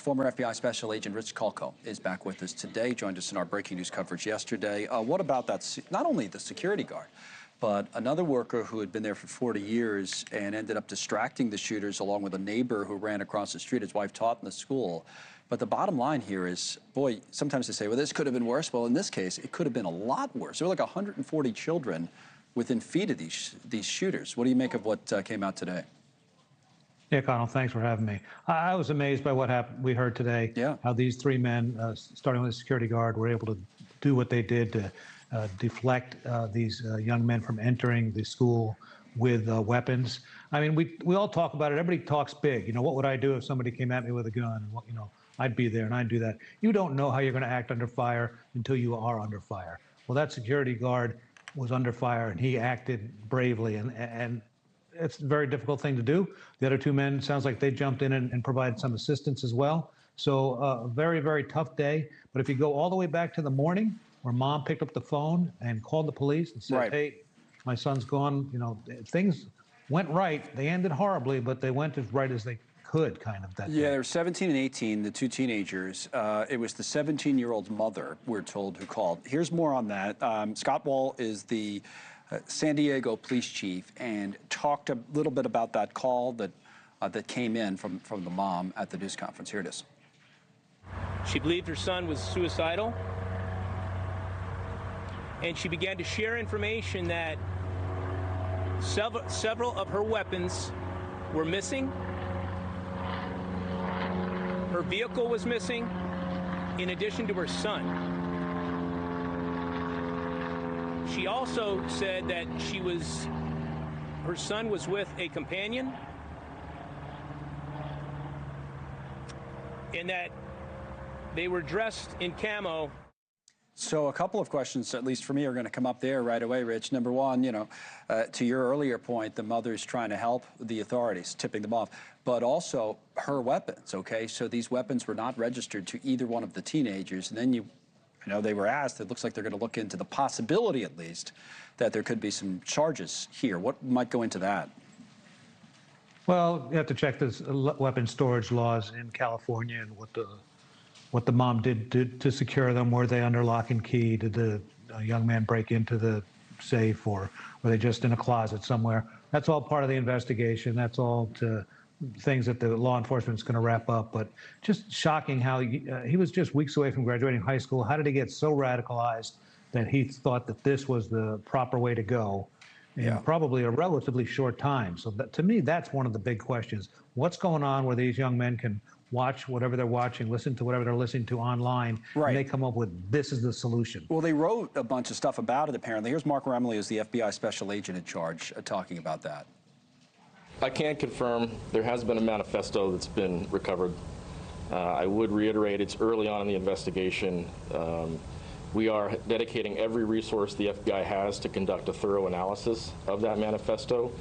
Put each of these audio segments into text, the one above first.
former FBI Special Agent Rich Kulko is back with us today, joined us in our breaking news coverage yesterday. What about that, not only the security guard, but another worker who had been there for 40 years and ended up distracting the shooters along with a neighbor who ran across the street. His wife taught in the school. But the bottom line here is, boy, sometimes they say, well, this could have been worse. Well, in this case, it could have been a lot worse. There were like 140 children within feet of these shooters. What do you make of what came out today? Yeah, Connell, thanks for having me. I was amazed by what happened. We heard today how these three men, starting with the security guard, were able to do what they did to deflect these young men from entering the school with weapons. I mean, we all talk about it. Everybody talks big. You know, what would I do if somebody came at me with a gun? And what, you know, I'd be there and I'd do that. You don't know how you're going to act under fire until you are under fire. Well, that security guard was under fire and he acted bravely, and it's a very difficult thing to do. The other two men, sounds like they jumped in and provided some assistance as well. So a very, very tough day. But if you go all the way back to the morning where mom picked up the phone and called the police and said, hey, my son's gone, you know, things went right. They ended horribly, but they went as right as they could, kind of, that day. Yeah, they were 17 and 18, the two teenagers. It was the 17-year-old's mother, we're told, who called. Here's more on that. Scott Wall is the San Diego police chief and talked a little bit about that call that came in from the mom at the news conference. Here it is. She believed her son was suicidal, and she began to share information that several of her weapons were missing. Her vehicle was missing, in addition to her son. She also said that her son was with a companion, and that they were dressed in camo. So a couple of questions, at least for me, are going to come up there right away, Rich. Number one, you know, to your earlier point, the mother's trying to help the authorities, tipping them off, but also her weapons, okay? So these weapons were not registered to either one of the teenagers. And then you know, they were asked, it looks like they're going to look into the possibility, at least, that there could be some charges here. What might go into that? Well, you have to check the weapon storage laws in California and what the mom did to secure them. Were they under lock and key? Did the young man break into the safe, or were they just in a closet somewhere? That's all part of the investigation. That's all things that the law enforcement is going to wrap up. But just shocking how he was just weeks away from graduating high school. How did he get so radicalized that he thought that this was the proper way to go in probably a relatively short time? So to me, that's one of the big questions. What's going on where these young men can watch whatever they're watching, listen to whatever they're listening to online, and they come up with, this is the solution? Well, they wrote a bunch of stuff about it, apparently. Here's Mark Remley, who's the FBI Special Agent in charge, talking about that. I can confirm there has been a manifesto that's been recovered. I would reiterate it's early on in the investigation. We are dedicating every resource the FBI has to conduct a thorough analysis of that manifesto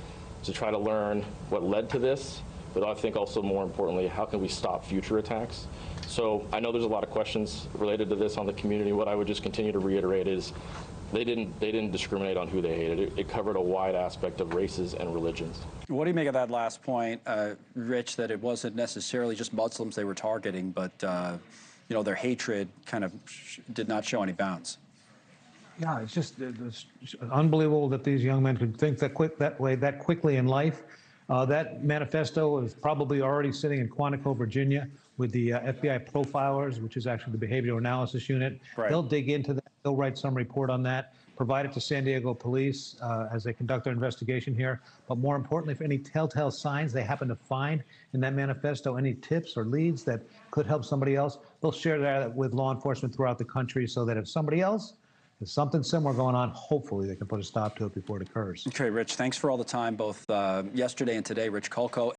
to try to learn what led to this, but I think also more importantly, how can we stop future attacks? So I know there's a lot of questions related to this on the community. What I would just continue to reiterate is they didn't discriminate on who they hated. It covered a wide aspect of races and religions. What do you make of that last point, Rich, that it wasn't necessarily just Muslims they were targeting, but you know, their hatred kind of did not show any bounds? Yeah, it's unbelievable that these young men could think that way that quickly in life. That manifesto is probably already sitting in Quantico, Virginia, with the FBI profilers, which is actually the behavioral analysis unit. They'll dig into that. They'll write some report on that, provide it to San Diego police as they conduct their investigation here. But more importantly, for any telltale signs they happen to find in that manifesto, any tips or leads that could help somebody else, they'll share that with law enforcement throughout the country so that if somebody else has something similar going on, hopefully they can put a stop to it before it occurs. Okay, Rich, thanks for all the time, both yesterday and today. Rich Kulko.